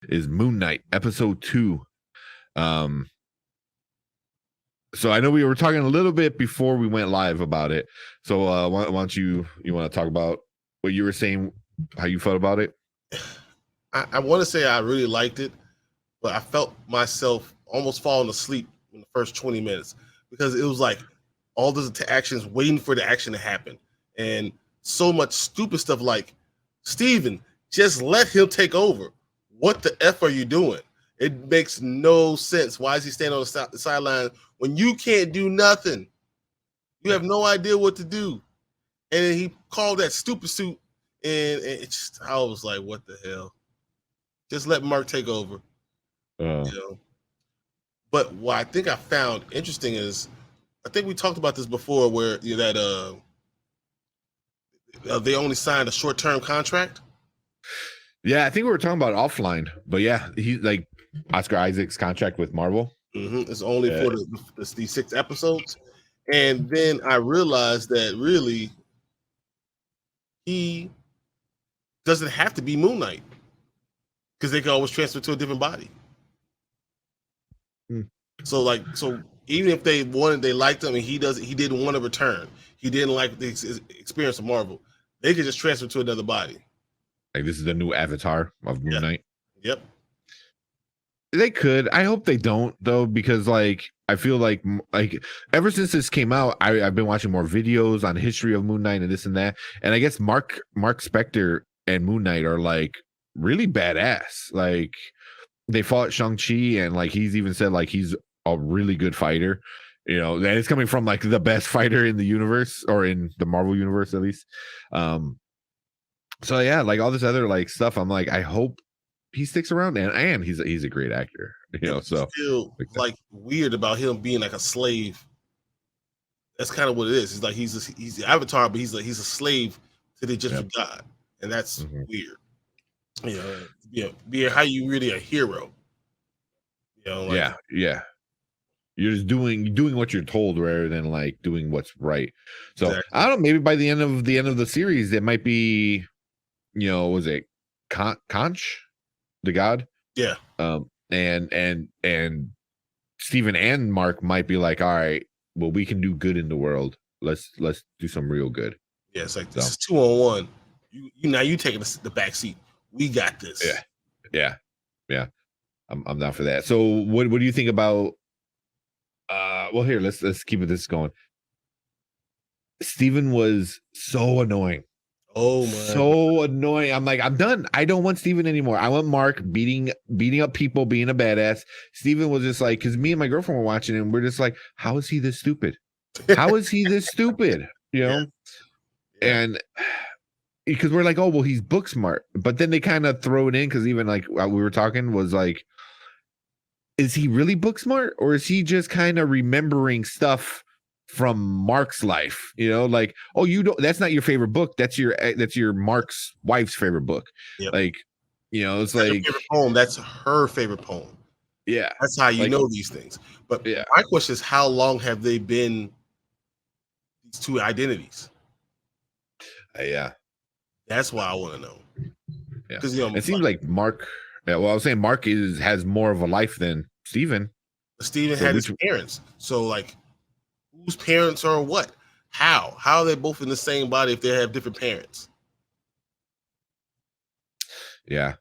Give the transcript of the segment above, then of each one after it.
is Moon Knight episode 2. So I know we were talking a little bit before we went live about it. So why don't you want to talk about what you were saying, how you felt about it? I want to say I really liked it, but I felt myself almost falling asleep in the first 20 minutes because it was like all those actions waiting for the action to happen. And so much stupid stuff like, Steven, just let him take over. What the F are you doing? It makes no sense. Why is he standing on the sideline when you can't do nothing? You have no idea what to do. And then he called that stupid suit, and I was like, what the hell? Just let Mark take over. But what I think I found interesting is, I think we talked about this before, where that they only signed a short-term contract. Yeah, I think we were talking about offline, but yeah, he like Oscar Isaac's contract with Marvel. It's only for the 6 episodes, and then I realized that really he doesn't have to be Moon Knight because they can always transfer to a different body. So even if they liked him and he didn't want to return, he didn't like the experience of Marvel, they could just transfer to another body. Like this is the new avatar of Moon Knight. Yep. They could. I hope they don't though, because like I feel like ever since this came out, I've been watching more videos on history of Moon Knight and this and that, and I guess Mark Spector and Moon Knight are like really badass. Like they fought Shang-Chi, and like he's even said like he's a really good fighter. And it's coming from like the best fighter in the universe, or in the Marvel universe at least. So yeah, like all this other like stuff, I'm like, I hope he sticks around, and he's a great actor. So I feel like weird about him being like a slave. That's kind of what it is. He's like he's the Avatar, but he's a slave to the Egyptian god, and that's weird. Be how you really a hero. Yeah. You're just doing what you're told rather than like doing what's right. So exactly. I don't know. Maybe by the end of the series, it might be, was it Conch, the god? Yeah. And Steven and Mark might be like, all right, well, we can do good in the world. Let's do some real good. Yeah, it's like this is 2-on-1. You taking the back seat. We got this. Yeah. I'm down for that. So what do you think about? Well, here let's keep this going. Steven was so annoying. Oh man, so annoying. I'm like, I'm done. I don't want Steven anymore. I want Mark beating up people, being a badass. Steven was just like, because me and my girlfriend were watching it, and we're just like, how is he this stupid? How is he this stupid? And because we're like, oh well, he's book smart, but then they kind of throw it in because even like we were talking was like, is he really book smart, or is he just kind of remembering stuff from Mark's life? Like, oh, that's not your favorite book, that's your Mark's wife's favorite book. Like, it's like favorite poem, that's her favorite poem. Yeah, that's how you know these things. But my question is, how long have they been these two identities? That's why I want to know. Because it seems like Mark. Yeah, well, I was saying Mark has more of a life than Steven. Steven had his parents. So, like, whose parents are what? How are they both in the same body if they have different parents? Yeah.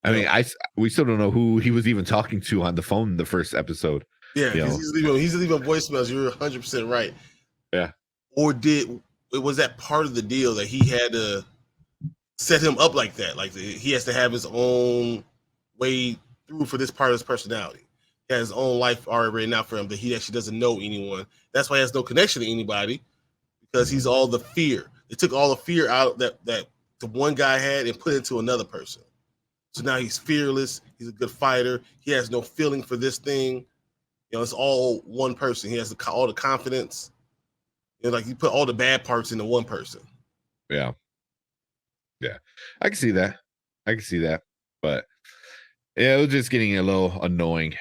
I mean, we still don't know who he was even talking to on the phone in the first episode. Yeah, he's leaving voicemails. You're 100% right. Yeah. Or was that part of the deal that he had to set him up like that? Like he has to have his own way through for this part of his personality. He has his own life already written out for him that he actually doesn't know anyone. That's why he has no connection to anybody, because he's all the fear. They took all the fear out that the one guy had and put it into another person. So now he's fearless. He's a good fighter. He has no feeling for this thing. It's all one person. He has all the confidence. Like you put all the bad parts into one person. Yeah. I can see that. But yeah, it was just getting a little annoying.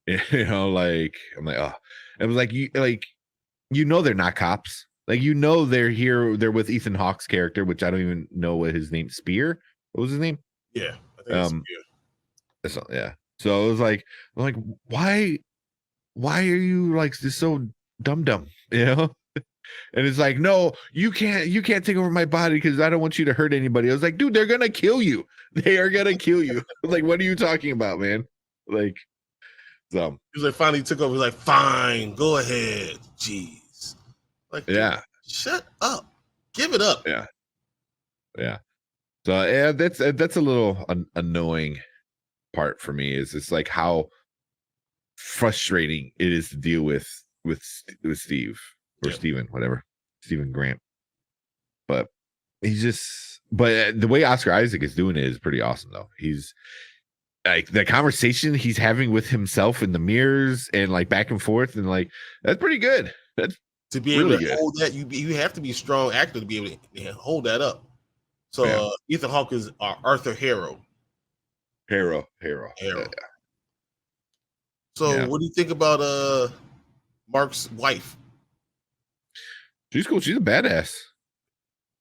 Like I'm like, oh, it was like they're not cops. Like they're here. They're with Ethan Hawke's character, which I don't even know what his name. Spear. What was his name? Yeah, I think it's Spear. Yeah. So it was like, I'm like, why are you like just so dumb, you know? And it's like, no, you can't take over my body because I don't want you to hurt anybody. I was like, dude, they're gonna kill you. They are gonna kill you. Like, what are you talking about, man? Like, so He was like, finally took over. He was like, fine, go ahead. Jeez. Like, dude, yeah, shut up. Give it up. yeah, yeah. So yeah, that's a little annoying part for me. Is it's like how frustrating it is to deal with Steve or Yep. Steven, whatever, Stephen Grant. But he's just, but the way Oscar Isaac is doing it is pretty awesome, though. He's like the conversation he's having with himself in the mirrors and like back and forth, and like that's pretty good. That's To be able really to good. hold that, you have to be a strong actor to be able to hold that up. So Yeah. Ethan Hawke is Arthur Harrow. Hero. So Yeah. what do you think about Mark's wife? She's cool. She's a badass.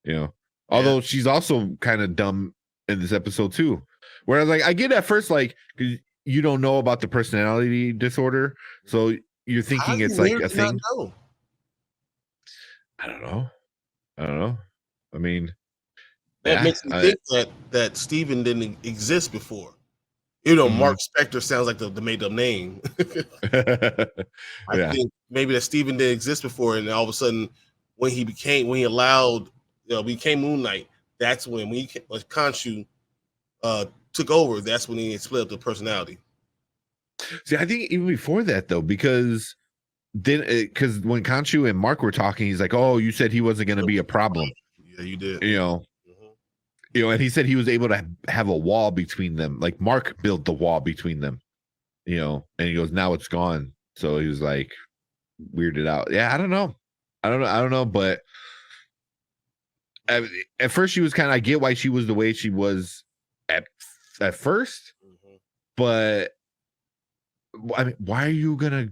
You know, although she's also kind of dumb in this episode too. Whereas, like, I get at first, like, 'cause you don't know about the personality disorder, so you're thinking it's like a thing. I don't know. I mean, That yeah, makes me think that Steven didn't exist before. You know, Mark Spector sounds like the made up name. I think maybe that Steven didn't exist before, and all of a sudden, when he became Moon Knight, that's when Khonshu took over. That's when he split up the personality. See, I think even before that though, because then because when Khonshu and Mark were talking, he's like, "Oh, you said he wasn't going to be a problem." Yeah, you did. You know, and he said he was able to have a wall between them. Like Mark built the wall between them. You know, and he goes, "Now it's gone." So he was like weirded out. Yeah, I don't know, but at first she was kind of, I get why she was the way she was at first, but I mean, why are you gonna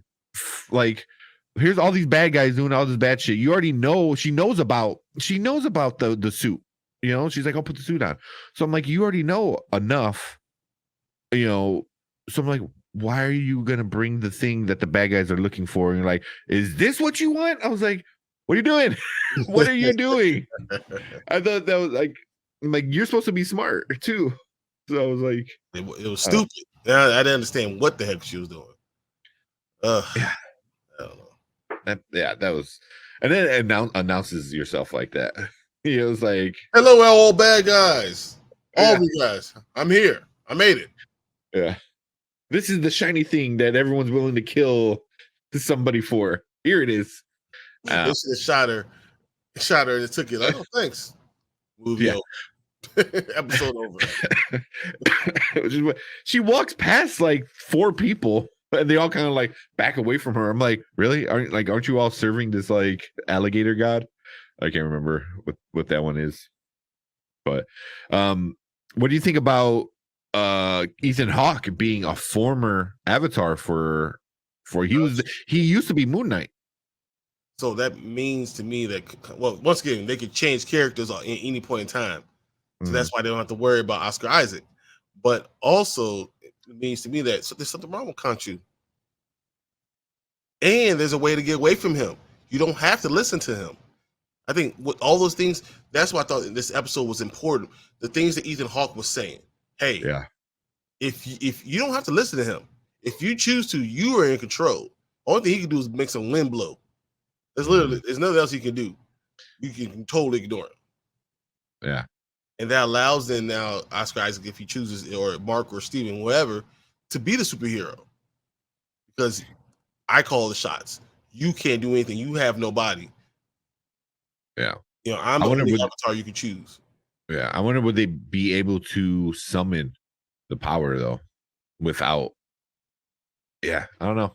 like? Here's all these bad guys doing all this bad shit. You already know. She knows about the suit. You know, she's like, I'll put the suit on. So I'm like, you already know enough. You know, so I'm like, why are you gonna bring the thing that the bad guys are looking for? And you're like, is this what you want? I was like, what are you doing? What are you doing? I thought that was like, you're supposed to be smart too. So I was like, it was stupid. I didn't understand what the heck she was doing. Yeah. I don't know. That was, and then announces yourself like that. He was like, "Hello, all bad guys, all of you guys. I'm here. I made it. Yeah, this is the shiny thing that everyone's willing to kill somebody for. Here it is." They should have shot her, and it took it. Like, oh, thanks. Movie over. Episode over. She walks past like 4 people, and they all kind of like back away from her. I'm like, really? Aren't you all serving this like alligator god? I can't remember what that one is. But what do you think about Ethan Hawke being a former avatar for he used to be Moon Knight? So that means to me that, well, once again, they could change characters at any point in time. So that's why they don't have to worry about Oscar Isaac. But also, it means to me that there's something wrong with Khonshu. And there's a way to get away from him. You don't have to listen to him. I think with all those things, that's why I thought this episode was important. The things that Ethan Hawke was saying. Hey, if you don't have to listen to him, if you choose to, you are in control. Only thing he can do is make some wind blow. There's nothing else he can do. You can totally ignore it. Yeah. And that allows then now Oscar Isaac, if he chooses, or Mark or Steven, whatever, to be the superhero. Because I call the shots. You can't do anything. You have no body. Yeah. You know, I'm the only avatar you can choose. Yeah. I wonder, would they be able to summon the power though without? Yeah, I don't know.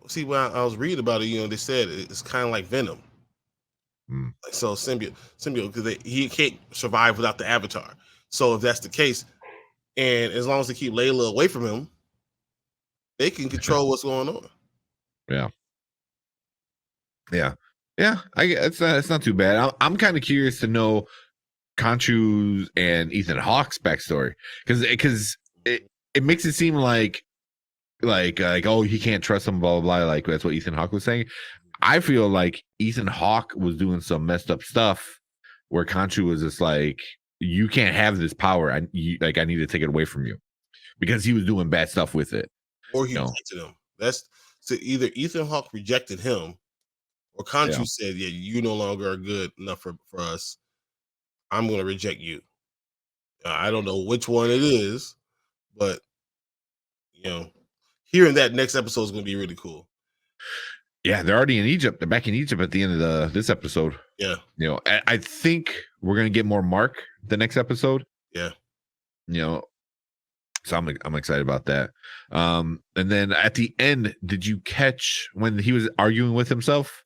See, when I was reading about it, you know, they said it's kind of like Venom. So symbiote, because he can't survive without the avatar. So if that's the case, and as long as they keep Layla away from him, they can control what's going on. Yeah. It's not too bad. I'm kind of curious to know Khonshu's and Ethan Hawke's backstory, because it makes it seem like oh, he can't trust him, blah blah blah. Like that's what Ethan Hawke was saying. I feel like Ethan Hawke was doing some messed up stuff where Khonshu was just like, you can't have this power. I need to take it away from you, because he was doing bad stuff with it. Or he rejected him. That's so either Ethan Hawke rejected him, or Khonshu said, "Yeah, you no longer are good enough for us. I'm going to reject you." I don't know which one it is, but hearing that next episode is going to be really cool. Yeah, they're already in Egypt. They're back in Egypt at the end of this episode. Yeah, I think we're gonna get more Mark the next episode. Yeah, so I'm excited about that. And then at the end, did you catch when he was arguing with himself,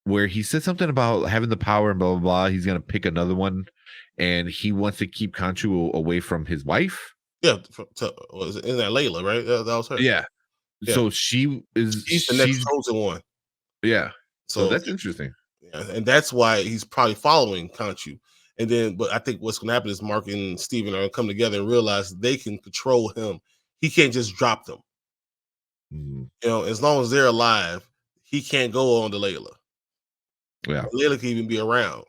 where he said something about having the power and blah blah blah? He's gonna pick another one, and he wants to keep Khonshu away from his wife. Yeah, was it in that Layla, right? That was her. Yeah. So she's the next chosen one. Yeah. So that's interesting. Yeah, and that's why he's probably following Khonshu. And then, but I think what's going to happen is Mark and Steven are going to come together and realize they can control him. He can't just drop them. As long as they're alive, he can't go on to Layla. Yeah, Layla can even be around,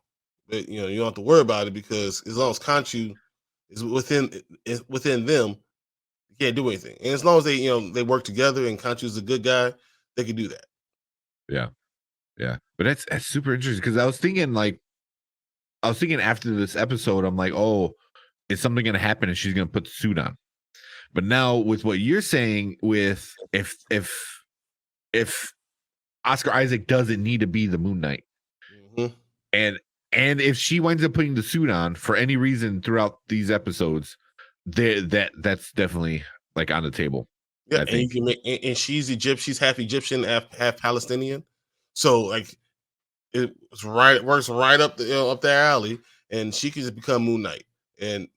but you don't have to worry about it, because as long as Khonshu is within them, you can't do anything. And as long as they work together and Khonshu's a good guy, they can do that. Yeah. But that's super interesting, because I was thinking after this episode, I'm like, oh, is something going to happen and she's going to put the suit on? But now with what you're saying, with if Oscar Isaac doesn't need to be the Moon Knight, and if she winds up putting the suit on for any reason throughout these episodes, that's definitely like on the table. Yeah, and you can and she's Egyptian, she's half Egyptian, half Palestinian. So like it works right up up their alley, and she can just become Moon Knight. And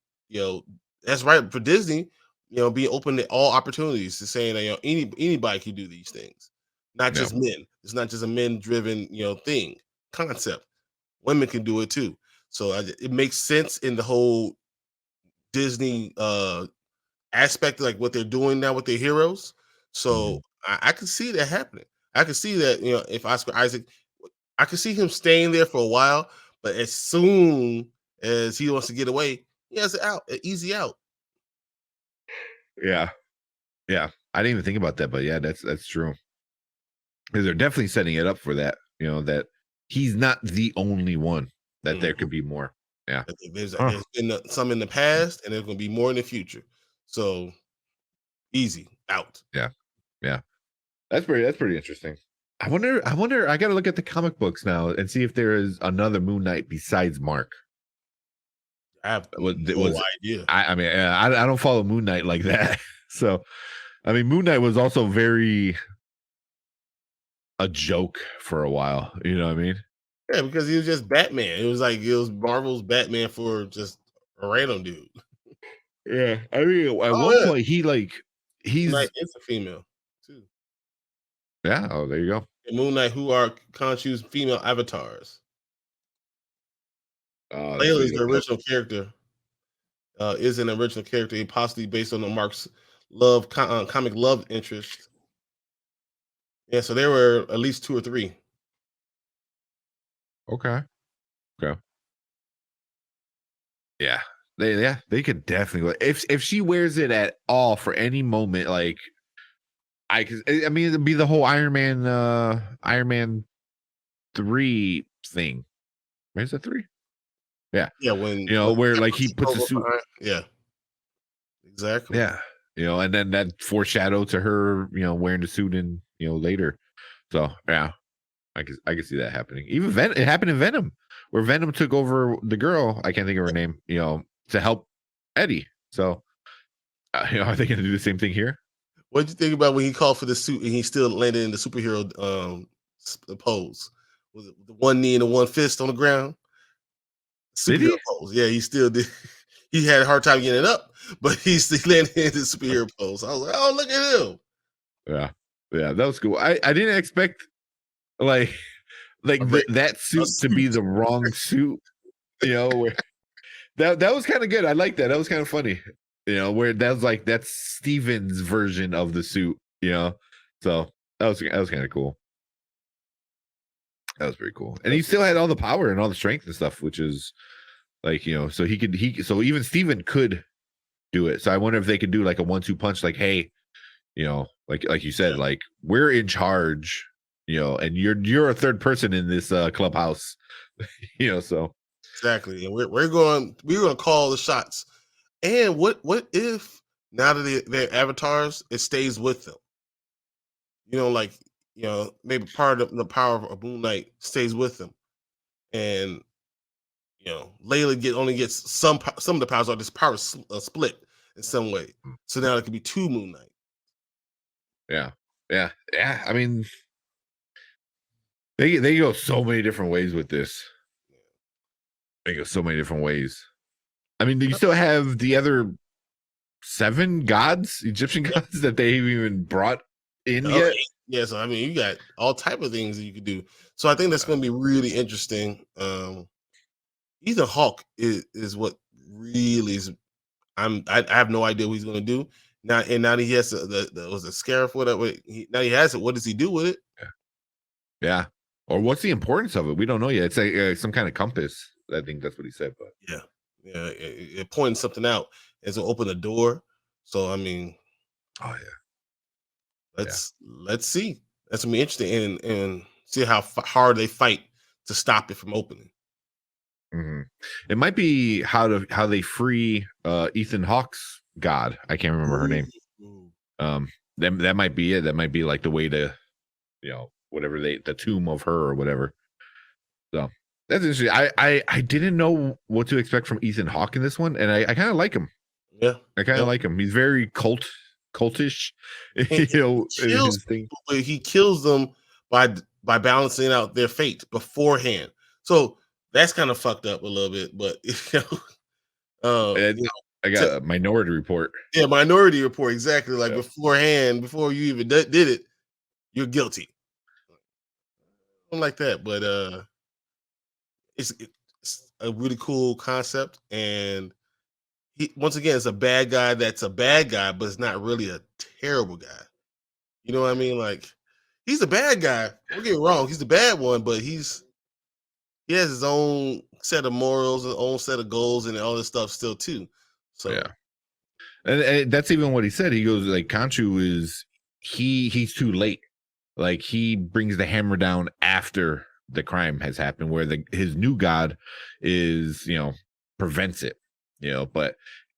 that's right for Disney, being open to all opportunities, to saying that anybody can do these things, not just men. It's not just a men-driven concept. Women can do it too. So it makes sense in the whole Disney aspect, like what they're doing now with their heroes. So I can see that happening. I can see that if Oscar Isaac, I can see him staying there for a while, but as soon as he wants to get away, he has an easy out. Yeah. I didn't even think about that, but yeah, that's true. Because they're definitely setting it up for that. That he's not the only one. That there could be more. Yeah. There's been some in the past, and there's going to be more in the future. So easy out. Yeah. That's pretty interesting. I wonder. I got to look at the comic books now and see if there is another Moon Knight besides Mark. I have no idea. I mean, I don't follow Moon Knight like that. So, I mean, Moon Knight was also very a joke for a while. You know what I mean? Yeah, because he was just Batman. It was Marvel's Batman for just a random dude. Yeah, I mean, at one point he's Moon Knight is a female too. Yeah. Oh, there you go. And Moon Knight, who are Khonshu's female avatars. Layla is the original character. Is an original character, possibly based on the Mark's comic love interest. Yeah, so there were at least 2 or 3. Okay. Yeah, they could definitely, if she wears it at all for any moment, like I mean, it'd be the whole Iron Man 3 thing. Where's the 3? Yeah, when where like he puts the suit. Yeah, exactly. Yeah, and then that foreshadow to her, wearing the suit in, later. So yeah, I can see that happening. Even it happened in Venom, where Venom took over the girl. I can't think of her name. To help Eddie. So, are they going to do the same thing here? What did you think about when he called for the suit and he still landed in the superhero pose? Was it the one knee and the one fist on the ground? Superhero pose. Yeah, he still did. He had a hard time getting it up, but he still landed in the superhero pose. I was like, oh, look at him. Yeah, that was cool. I didn't expect like that suit to be the wrong suit. Where that was kind of good. I like that. That was kind of funny. where that's Steven's version of the suit, So that was kind of cool. That was pretty cool. And he still had all the power and all the strength and stuff, which is like, so so even Steven could do it. So I wonder if they could do like a 1-2 punch, like, hey, like you said, like we're in charge, and you're a third person in this clubhouse, so exactly. And we're going to call the shots. And what if now that they're avatars, it stays with them? Like maybe part of the power of Moon Knight stays with them, and Layla only gets some of the powers, or this power split in some way. So now it could be 2 Moon Knight. Yeah. I mean, they go so many different ways with this. They go so many different ways. I mean, do you still have the other 7 gods, Egyptian gods, that they even brought in yet? Yeah, so I mean, you got all type of things that you could do. So I think that's going to be really interesting. Ethan Hawke is what really is. I have no idea what he's going to do now. And now that he has was a scarab, whatever. Now he has it. What does he do with it? Yeah. Or what's the importance of it? We don't know yet. It's like some kind of compass. I think that's what he said. But yeah, it points something out and so open the door. So I mean, oh yeah, let's see. That's gonna be interesting and see how hard they fight to stop it from opening. Mm-hmm. It might be how they free Ethan Hawke's god. I can't remember her name. That might be it. That might be like the way to, whatever the tomb of her or whatever. So that's interesting. I didn't know what to expect from Ethan Hawke in this one, and I kind of like him. Yeah, I kind of like him. He's very cultish. He kills them by balancing out their fate beforehand. So that's kind of fucked up a little bit, but I got a Minority Report. Yeah, Minority Report, exactly. Like beforehand, before you even did it, you're guilty. I don't like that, but it's a really cool concept, and once again, it's a bad guy that's a bad guy, but it's not really a terrible guy. You know what I mean? Like, he's a bad guy. Don't get me wrong, he's the bad one, but he has his own set of morals, his own set of goals, and all this stuff still too. So yeah, and that's even what he said. He goes like, Khonshu he's too late. Like, he brings the hammer down after the crime has happened, where his new god is, prevents it. But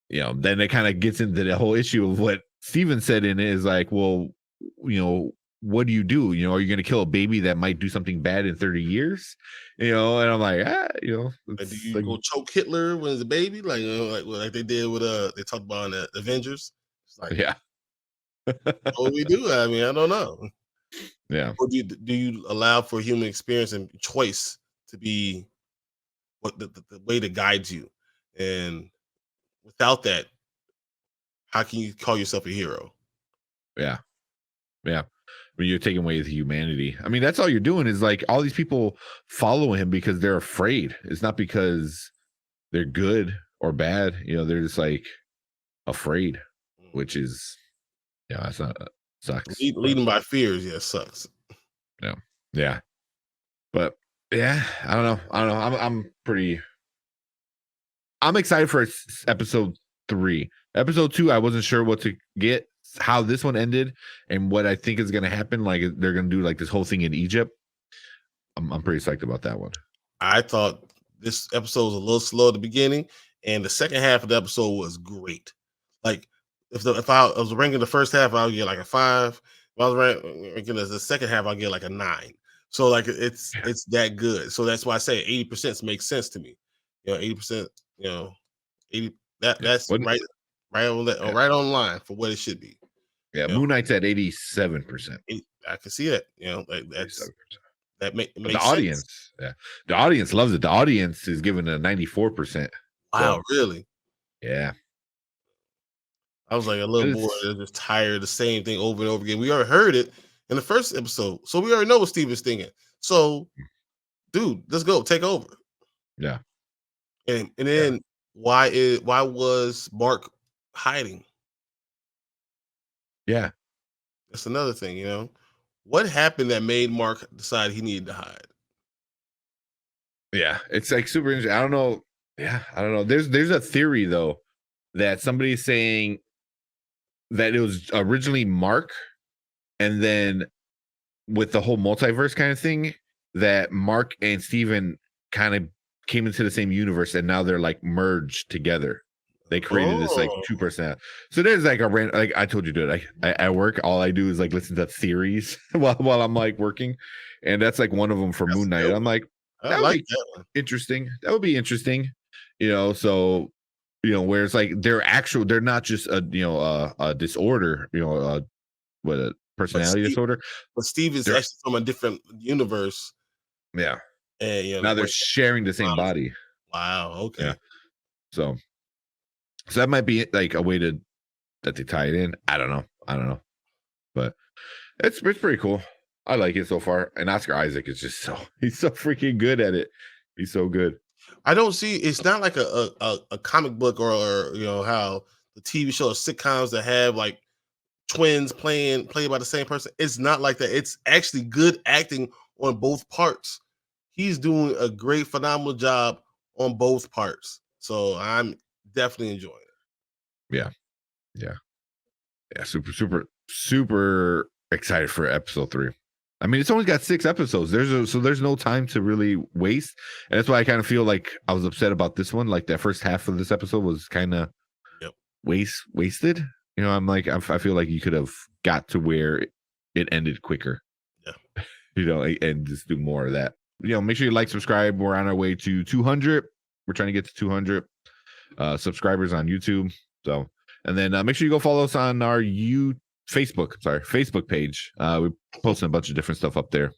then it kind of gets into the whole issue of what Steven said in it, is like, well, what do? Are you going to kill a baby that might do something bad in 30 years? And I'm like, do you go choke Hitler when he's a baby? Like, like they did with they talked about in the Avengers. It's like, yeah. What we do? I mean, I don't know. Yeah. Or do you allow for human experience and choice to be what the way to guide you? And without that, how can you call yourself a hero? Yeah. I mean, you're taking away his humanity. I mean, that's all you're doing, is like, all these people follow him because they're afraid. It's not because they're good or bad. They're just like afraid, which is, that's not sucks. Leading by fears, sucks. Yeah. But yeah, I don't know. I'm excited for episode 3. Episode 2, I wasn't sure what to get, how this one ended, and what I think is going to happen. Like, they're going to do like this whole thing in Egypt. I'm pretty psyched about that one. I thought this episode was a little slow at the beginning, and the second half of the episode was great. Like, if I was ranking the first half, I would get like a 5. If I was ranking the second half, I'll get like a 9. So like, it's that good. So that's why I say 80% makes sense to me. 80%. 80. That's right on line for what it should be. Yeah, Moon Knight's at 87%. I can see that. Like that makes the audience. Sense. Yeah, the audience loves it. The audience is giving it a 94%. Wow, really? Yeah. I was like a little boy, just tired of the same thing over and over again. We already heard it in the first episode, so we already know what Steven's thinking. So, dude, let's go take over. Yeah. And then why was Mark hiding. Yeah. That's another thing, you know. What happened that made Mark decide he needed to hide? Yeah. It's like super interesting. I don't know. Yeah, I don't know. There's a theory though that somebody's saying that it was originally Mark, and then with the whole multiverse kind of thing, that Mark and Steven kind of came into the same universe, and now they're like merged together. They created this like Oh, two personality. So there's like a random, like I told you, dude. I at work, all I do is like listen to theories while I'm like working, and that's like one of them for that's Moon a Knight. good I'm one. like, I that would like be that one. interesting. That would be interesting, So where it's like they're not just a disorder, what a But personality Steve, disorder. but Steve is They're actually from a different universe, yeah. and Now they're where sharing the same mom's. body. Wow. Yeah. Okay. So that might be like a way that they tie it in. I don't know. But it's pretty cool. I like it so far. And Oscar Isaac is just he's so freaking good at it. He's so good. I don't see. It's not like a comic book or how the TV show or sitcoms that have like twins played by the same person. It's not like that. It's actually good acting on both parts. He's doing a great, phenomenal job on both parts. So I'm definitely enjoying it. Yeah. Yeah. Yeah. Super excited for episode 3. I mean, it's only got 6 episodes. There's no time to really waste. And that's why I kind of feel like I was upset about this one. Like that first half of this episode was kind of Yep. wasted. I'm like, I feel like you could have got to where it ended quicker. Yeah. And just do more of that. Make sure you like, subscribe. We're on our way to 200. We're trying to get to 200 subscribers on YouTube. So, and then make sure you go follow us on our Facebook page. We're posting a bunch of different stuff up there.